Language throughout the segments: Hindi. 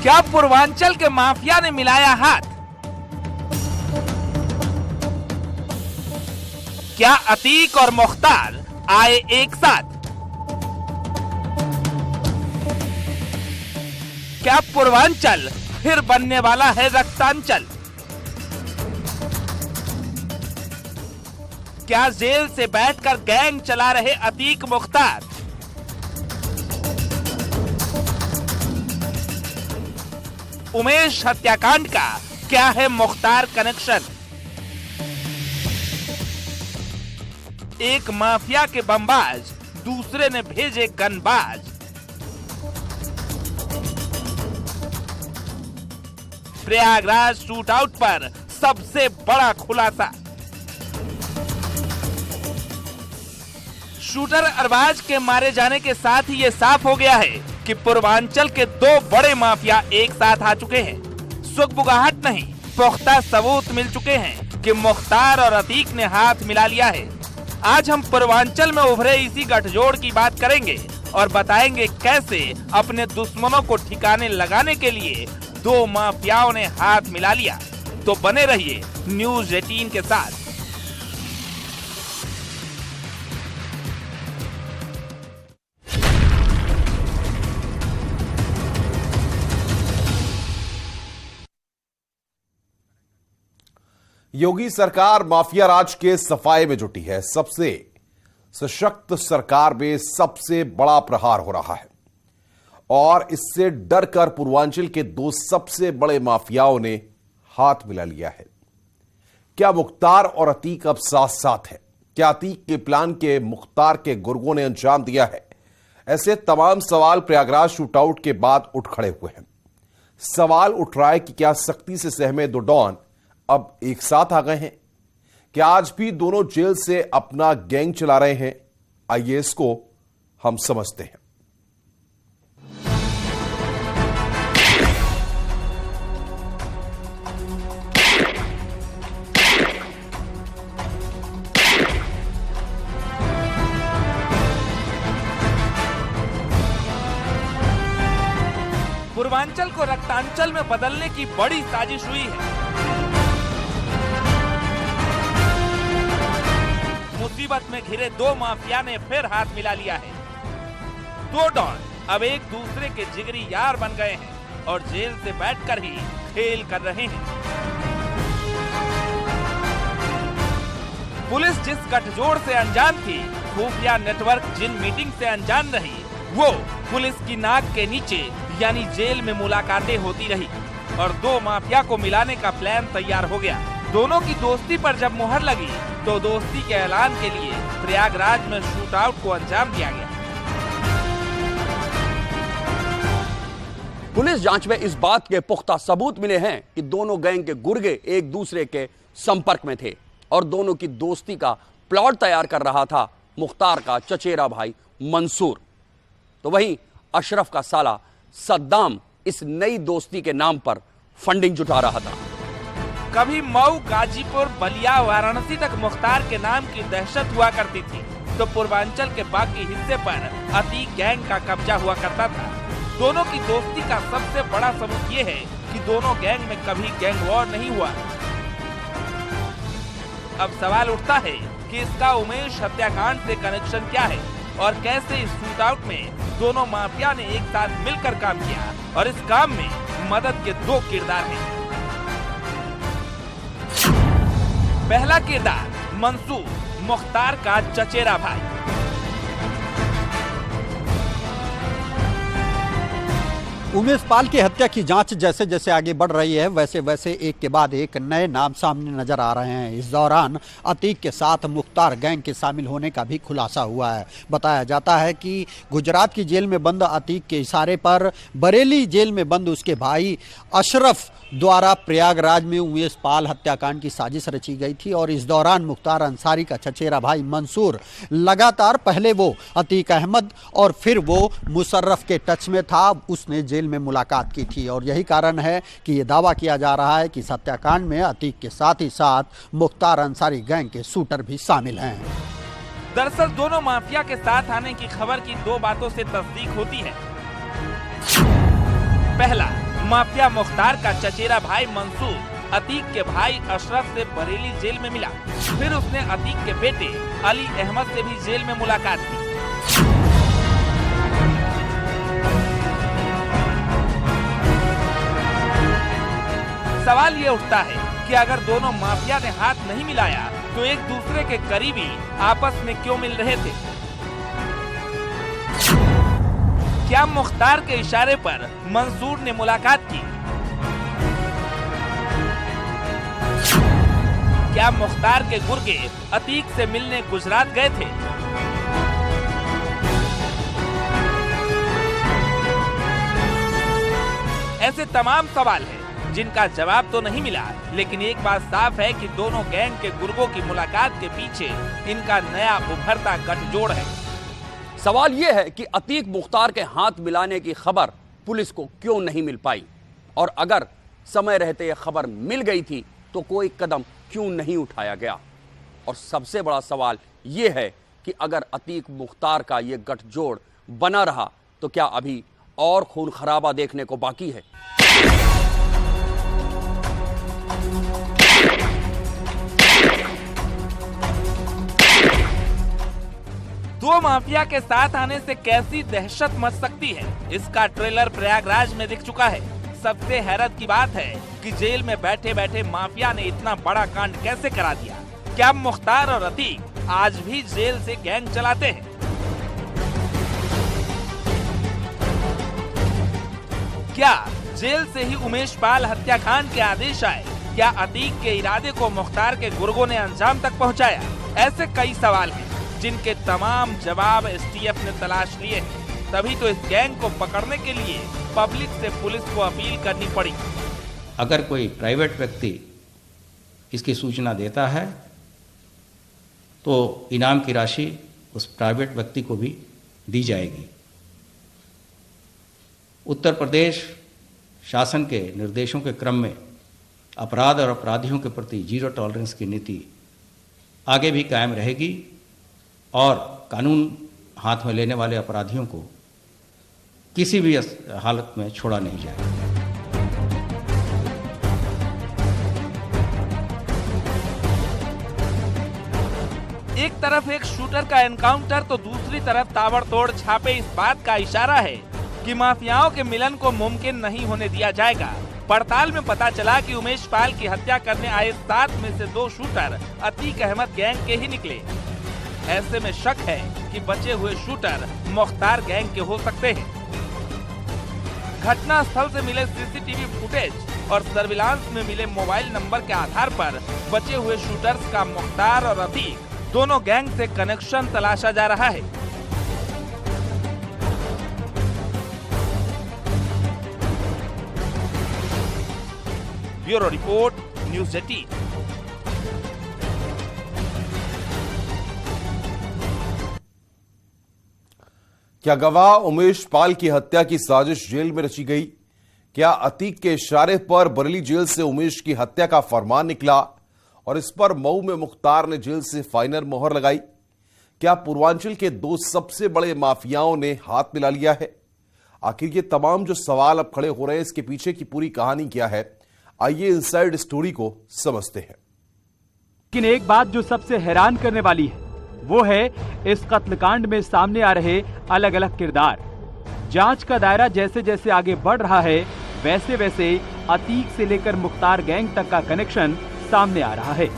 क्या पूर्वांचल के माफिया ने मिलाया हाथ? क्या अतीक और मुख्तार आए एक साथ? क्या पूर्वांचल फिर बनने वाला है रक्तांचल? क्या जेल से बैठकर गैंग चला रहे अतीक मुख्तार? उमेश हत्याकांड का क्या है मुख्तार कनेक्शन? एक माफिया के बमबाज दूसरे ने भेजे गनबाज। प्रयागराज शूटआउट पर सबसे बड़ा खुलासा। शूटर अरबाज के मारे जाने के साथ ही ये साफ हो गया है कि पूर्वांचल के दो बड़े माफिया एक साथ आ चुके हैं। सुगबुगाहट नहीं, पुख्ता सबूत मिल चुके हैं कि मुख्तार और अतीक ने हाथ मिला लिया है। आज हम पूर्वांचल में उभरे इसी गठजोड़ की बात करेंगे और बताएंगे कैसे अपने दुश्मनों को ठिकाने लगाने के लिए दो माफियाओं ने हाथ मिला लिया। तो बने रहिए न्यूज़ 18 के साथ। योगी सरकार माफिया राज के सफाई में जुटी है। सबसे सशक्त सरकार में सबसे बड़ा प्रहार हो रहा है और इससे डरकर पूर्वांचल के दो सबसे बड़े माफियाओं ने हाथ मिला लिया है। क्या मुख्तार और अतीक अब साथ साथ है? क्या अतीक के प्लान के मुख्तार के गुर्गों ने अंजाम दिया है? ऐसे तमाम सवाल प्रयागराज शूटआउट के बाद उठ खड़े हुए हैं। सवाल उठ रहा है कि क्या सख्ती से सहमे दो डॉन अब एक साथ आ गए हैं? क्या आज भी दोनों जेल से अपना गैंग चला रहे हैं? आइए इसको हम समझते हैं। पूर्वांचल को रक्तांचल में बदलने की बड़ी साजिश हुई है। मुसीबत में घिरे दो माफिया ने फिर हाथ मिला लिया है। दो डॉन अब एक दूसरे के जिगरी यार बन गए हैं और जेल से बैठकर ही खेल कर रहे हैं। पुलिस जिस गठजोड़ से अनजान थी, खुफिया नेटवर्क जिन मीटिंग से अनजान रही, वो पुलिस की नाक के नीचे यानी जेल में मुलाकातें होती रही और दो माफिया को मिलाने का प्लान तैयार हो गया। दोनों की दोस्ती पर जब मुहर लगी तो दोस्ती के ऐलान के लिए प्रयागराज में शूटआउट को अंजाम दिया गया। पुलिस जांच में इस बात के पुख्ता सबूत मिले हैं कि दोनों गैंग के गुर्गे एक दूसरे के संपर्क में थे और दोनों की दोस्ती का प्लॉट तैयार कर रहा था मुख्तार का चचेरा भाई मंसूर। तो वहीं अशरफ का साला सद्दाम इस नई दोस्ती के नाम पर फंडिंग जुटा रहा था। कभी मऊ, गाजीपुर, बलिया, वाराणसी तक मुख्तार के नाम की दहशत हुआ करती थी, तो पूर्वांचल के बाकी हिस्से पर अतीक गैंग का कब्जा हुआ करता था। दोनों की दोस्ती का सबसे बड़ा सबूत ये है कि दोनों गैंग में कभी गैंग वॉर नहीं हुआ। अब सवाल उठता है कि इसका उमेश हत्याकांड से कनेक्शन क्या है और कैसे इस शूटआउट में दोनों माफिया ने एक साथ मिलकर काम किया और इस काम में मदद के दो किरदार हैं। पहला किरदार मंसूर, मुख्तार का चचेरा भाई। उमेश पाल की हत्या की जांच जैसे जैसे आगे बढ़ रही है, वैसे वैसे एक के बाद एक नए नाम सामने नजर आ रहे हैं। इस दौरान अतीक के साथ मुख्तार गैंग के शामिल होने का भी खुलासा हुआ है। बताया जाता है कि गुजरात की जेल में बंद अतीक के इशारे पर बरेली जेल में बंद उसके भाई अशरफ द्वारा प्रयागराज में उमेश पाल हत्याकांड की साजिश रची गई थी और इस दौरान मुख्तार अंसारी का चचेरा भाई मंसूर लगातार पहले वो अतीक अहमद और फिर वो मुशर्रफ के टच में था। उसने जेल में मुलाकात की थी और यही कारण है कि ये दावा किया जा रहा है कि इस हत्याकांड में अतीक के साथ ही साथ मुख्तार अंसारी गैंग के शूटर भी शामिल हैं। दरअसल दोनों माफिया के साथ आने की खबर की दो बातों से तस्दीक होती है। पहला, माफिया मुख्तार का चचेरा भाई मंसूर अतीक के भाई अशरफ से बरेली जेल में मिला। फिर उसने अतीक के बेटे अली अहमद से भी जेल में मुलाकात की। सवाल ये उठता है कि अगर दोनों माफिया ने हाथ नहीं मिलाया तो एक दूसरे के करीबी आपस में क्यों मिल रहे थे? क्या मुख्तार के इशारे पर मंसूर ने मुलाकात की? क्या मुख्तार के गुर्गे अतीक से मिलने गुजरात गए थे? ऐसे तमाम सवाल हैं जिनका जवाब तो नहीं मिला, लेकिन एक बात साफ है कि दोनों गैंग के गुर्गों की मुलाकात के पीछे इनका नया उभरता गठजोड़ है। सवाल यह है कि अतीक मुख्तार के हाथ मिलाने की खबर पुलिस को क्यों नहीं मिल पाई, और अगर समय रहते यह खबर मिल गई थी तो कोई कदम क्यों नहीं उठाया गया। और सबसे बड़ा सवाल यह है कि अगर अतीक मुख्तार का यह गठजोड़ बना रहा तो क्या अभी और खून खराबा देखने को बाकी है? दो माफिया के साथ आने से कैसी दहशत मच सकती है, इसका ट्रेलर प्रयागराज में दिख चुका है। सबसे हैरत की बात है कि जेल में बैठे बैठे माफिया ने इतना बड़ा कांड कैसे करा दिया। क्या मुख्तार और अतीक आज भी जेल से गैंग चलाते हैं? क्या जेल से ही उमेश पाल हत्याकांड के आदेश आए? क्या अतीक के इरादे को मुख्तार के गुर्गों ने अंजाम तक पहुंचाया? ऐसे कई सवाल हैं जिनके तमाम जवाब एसटीएफ ने तलाश लिए हैं। तभी तो इस गैंग को पकड़ने के लिए पब्लिक से पुलिस को अपील करनी पड़ी। अगर कोई प्राइवेट व्यक्ति इसकी सूचना देता है तो इनाम की राशि उस प्राइवेट व्यक्ति को भी दी जाएगी। उत्तर प्रदेश शासन के निर्देशों के क्रम में अपराध और अपराधियों के प्रति जीरो टॉलरेंस की नीति आगे भी कायम रहेगी और कानून हाथ में लेने वाले अपराधियों को किसी भी हालत में छोड़ा नहीं जाएगा। एक तरफ एक शूटर का एनकाउंटर तो दूसरी तरफ ताबड़तोड़ छापे इस बात का इशारा है कि माफियाओं के मिलन को मुमकिन नहीं होने दिया जाएगा। पड़ताल में पता चला कि उमेश पाल की हत्या करने आए 7 में से 2 शूटर अतीक अहमद गैंग के ही निकले। ऐसे में शक है कि बचे हुए शूटर मुख्तार गैंग के हो सकते हैं। घटना स्थल से मिले सीसीटीवी फुटेज और सर्विलांस में मिले मोबाइल नंबर के आधार पर बचे हुए शूटर्स का मुख्तार और अतीक दोनों गैंग से कनेक्शन तलाशा जा रहा है। Bureau report, news 18। क्या गवाह उमेश पाल की हत्या की साजिश जेल में रची गई? क्या अतीक के इशारे पर बरेली जेल से उमेश की हत्या का फरमान निकला और इस पर मऊ में मुख्तार ने जेल से फाइनल मोहर लगाई? क्या पूर्वांचल के 2 सबसे बड़े माफियाओं ने हाथ मिला लिया है? आखिर ये तमाम जो सवाल अब खड़े हो रहे हैं, इसके पीछे की पूरी कहानी क्या है? आइए इनसाइड स्टोरी को समझते हैं। लेकिन एक बात जो सबसे हैरान करने वाली है वो है इस कत्लकांड में सामने आ रहे अलग अलग किरदार। जांच का दायरा जैसे जैसे आगे बढ़ रहा है वैसे वैसे अतीक से लेकर मुख्तार गैंग तक का कनेक्शन सामने आ रहा है।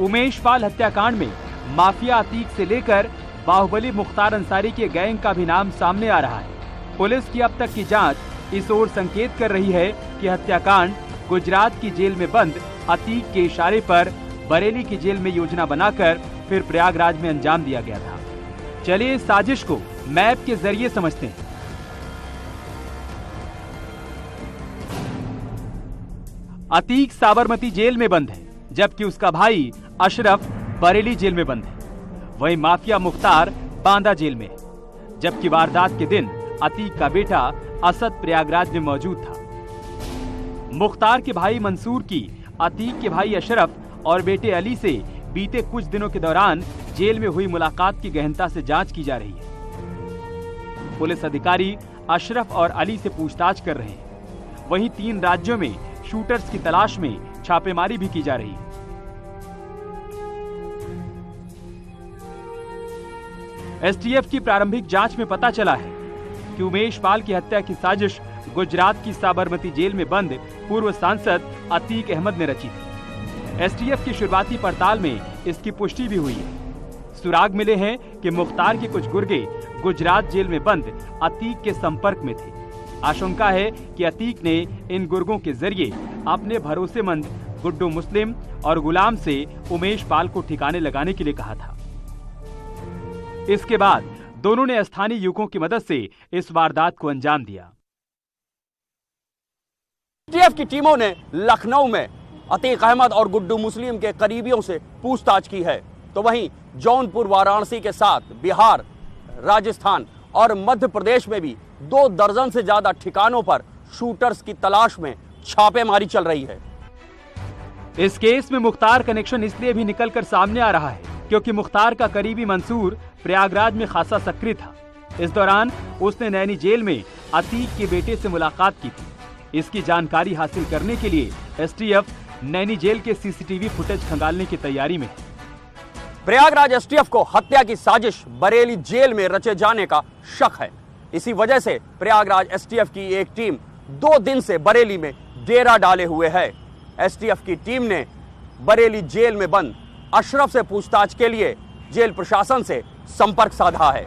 उमेश पाल हत्याकांड में माफिया अतीक से लेकर बाहुबली मुख्तार अंसारी के गैंग का भी नाम सामने आ रहा है। पुलिस की अब तक की जांच इस ओर संकेत कर रही है कि हत्याकांड गुजरात की जेल में बंद अतीक के इशारे पर बरेली की जेल में योजना बनाकर फिर प्रयागराज में अंजाम दिया गया था। चलिए इस साजिश को मैप के जरिए समझते हैं। अतीक साबरमती जेल में बंद है, जबकि उसका भाई अशरफ बरेली जेल में बंद है। वहीं माफिया मुख्तार बांदा जेल में है, जबकि वारदात के दिन अतीक का बेटा असद प्रयागराज में मौजूद था। मुख्तार के भाई मंसूर की अतीक के भाई अशरफ और बेटे अली से बीते कुछ दिनों के दौरान जेल में हुई मुलाकात की गहनता से जांच की जा रही है। पुलिस अधिकारी अशरफ और अली से पूछताछ कर रहे हैं। वहीं 3 राज्यों में शूटर्स की तलाश में छापेमारी भी की जा रही है। एसटीएफ की प्रारंभिक जांच में पता चला है कि उमेश पाल की हत्या की साजिश गुजरात की साबरमती जेल में बंद पूर्व सांसद अतीक अहमद ने रची थी। एसटीएफ की शुरुआती पड़ताल में इसकी पुष्टि भी हुई है। सुराग मिले हैं कि मुख्तार के कुछ गुर्गे गुजरात जेल में बंद अतीक के संपर्क में थे। आशंका है कि अतीक ने इन गुर्गों के जरिए अपने भरोसेमंद गुड्डू मुस्लिम और गुलाम से उमेश पाल को ठिकाने लगाने के लिए कहा था। इसके बाद दोनों ने स्थानीय युवकों की मदद से इस वारदात को अंजाम दिया। एसटीएफ की टीमों ने लखनऊ में अतीक अहमद और गुड्डू मुस्लिम के करीबियों से पूछताछ की है, तो वहीं जौनपुर, वाराणसी के साथ बिहार, राजस्थान और मध्य प्रदेश में भी 2 दर्जन से ज्यादा ठिकानों पर शूटर्स की तलाश में छापेमारी चल रही है। इस केस में मुख्तार कनेक्शन इसलिए भी निकलकर सामने आ रहा है क्योंकि मुख्तार का करीबी मंसूर प्रयागराज में खासा सक्रिय था। इस दौरान उसने नैनी जेल में अतीक के बेटे से मुलाकात की थी। इसकी जानकारी हासिल करने के लिए एसटीएफ नैनी जेल के सीसीटीवी फुटेज खंगालने की तैयारी में है। प्रयागराज एसटीएफ को हत्या की साजिश बरेली जेल में रचे जाने का शक है। इसी वजह से प्रयागराज एसटीएफ की एक टीम 2 दिन से बरेली में डेरा डाले हुए है। एसटीएफ की टीम ने बरेली जेल में बंद अशरफ से पूछताछ के लिए जेल प्रशासन से संपर्क साधा है।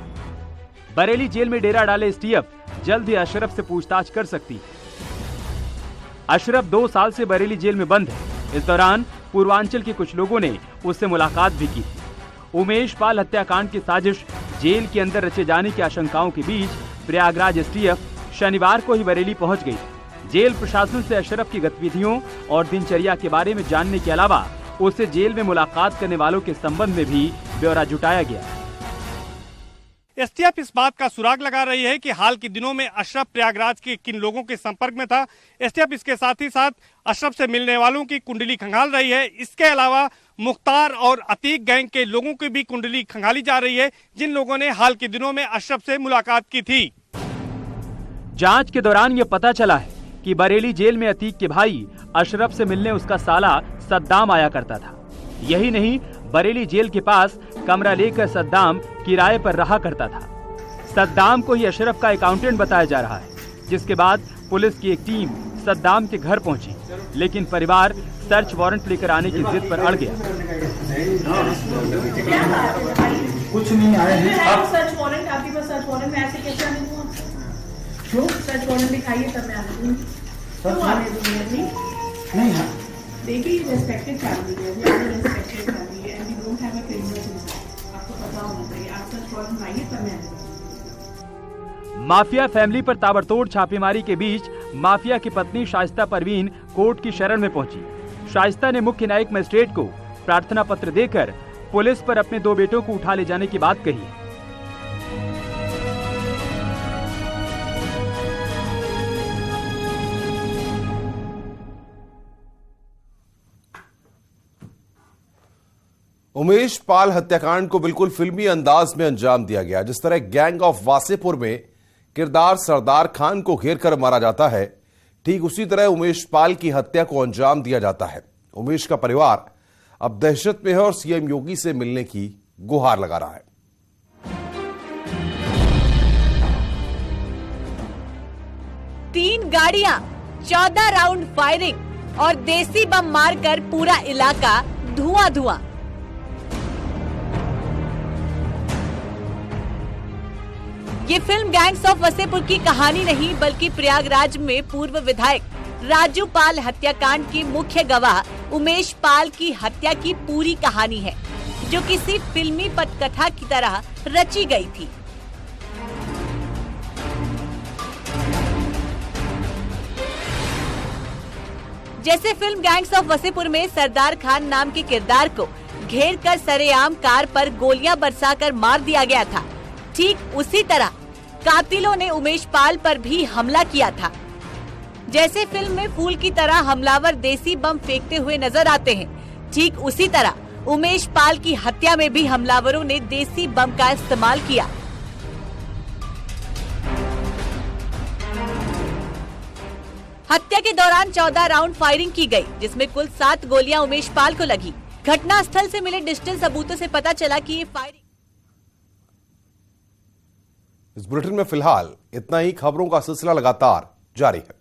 बरेली जेल में डेरा डाले एसटीएफ जल्द ही अशरफ से पूछताछ कर सकती है। अशरफ 2 साल से बरेली जेल में बंद है। इस दौरान पूर्वांचल के कुछ लोगों ने उससे मुलाकात भी की थी। उमेश पाल हत्याकांड की साजिश जेल के अंदर रचे जाने की आशंकाओं के बीच प्रयागराज एसटीएफ शनिवार को ही बरेली पहुंच गई। जेल प्रशासन से अशरफ की गतिविधियों और दिनचर्या के बारे में जानने के अलावा उससे जेल में मुलाकात करने वालों के संबंध में भी ब्यौरा जुटाया गया। एसटीएफ इस बात का सुराग लगा रही है कि हाल के दिनों में अशरफ प्रयागराज के किन लोगों के संपर्क में था। एसटीएफ इसके साथ ही साथ अशरफ से मिलने वालों की कुंडली खंगाल रही है। इसके अलावा मुख्तार और अतीक गैंग के लोगों की भी कुंडली खंगाली जा रही है, जिन लोगों ने हाल के दिनों में अशरफ से मुलाकात की थी। जांच के दौरान ये पता चला है कि बरेली जेल में अतीक के भाई अशरफ से मिलने उसका साला सद्दाम आया करता था। यही नहीं, बरेली जेल के पास कमरा लेकर सद्दाम किराए पर रहा करता था। सद्दाम को ही अशरफ का अकाउंटेंट बताया जा रहा है, जिसके बाद पुलिस की एक टीम सद्दाम के घर पहुंची, लेकिन परिवार सर्च वारंट लेकर आने की जिद पर अड़ गया। कुछ नहीं आए हैं। सर्च वारंट आपके पास, सर्च वारंट में ऐसे कैसे आने दूं? क्यों सर्च वारंट दिखाइए तब मैं आने दूंगी। क्यों आने दूंगी? नहीं हाँ देखिए, रेस्पेक्टेड फैमिली है, रेस्पेक्टेड फैमिली है, and we don't have a criminal inside. आपको पता होना चाहिए। आप सर्च वारंट लाइए तब मैं आने दूंगी। माफिया फैमिली पर ताबड़तोड़ छापेमारी के बीच माफिया की पत्नी शाइस्ता परवीन कोर्ट की शरण में पहुंची। शाइस्ता ने मुख्य न्यायिक मजिस्ट्रेट को प्रार्थना पत्र देकर पुलिस पर अपने 2 बेटों को उठा ले जाने की बात कही। उमेश पाल हत्याकांड को बिल्कुल फिल्मी अंदाज में अंजाम दिया गया। जिस तरह गैंग ऑफ वासेपुर में किरदार सरदार खान को घेर कर मारा जाता है, ठीक उसी तरह उमेश पाल की हत्या को अंजाम दिया जाता है। उमेश का परिवार अब दहशत में है और सीएम योगी से मिलने की गुहार लगा रहा है। 3 गाड़ियां, 14 राउंड फायरिंग और देसी बम मारकर पूरा इलाका धुआं-धुआं। ये फिल्म गैंग्स ऑफ वसेपुर की कहानी नहीं, बल्कि प्रयागराज में पूर्व विधायक राजू पाल हत्याकांड की मुख्य गवाह उमेश पाल की हत्या की पूरी कहानी है, जो किसी फिल्मी पटकथा की तरह रची गई थी। जैसे फिल्म गैंग्स ऑफ वसेपुर में सरदार खान नाम के किरदार को घेर कर सरेआम कार पर गोलियां बरसाकर मार दिया गया था, ठीक उसी तरह कातिलों ने उमेश पाल पर भी हमला किया था। जैसे फिल्म में फूल की तरह हमलावर देसी बम फेंकते हुए नजर आते हैं, ठीक उसी तरह उमेश पाल की हत्या में भी हमलावरों ने देसी बम का इस्तेमाल किया। हत्या के दौरान 14 राउंड फायरिंग की गई, जिसमें कुल 7 गोलियां उमेश पाल को लगी। घटना स्थल से मिले डिजिटल सबूतों से पता चला कि ये फायरिंग। इस बुलेटिन में फिलहाल इतना ही। खबरों का सिलसिला लगातार जारी है।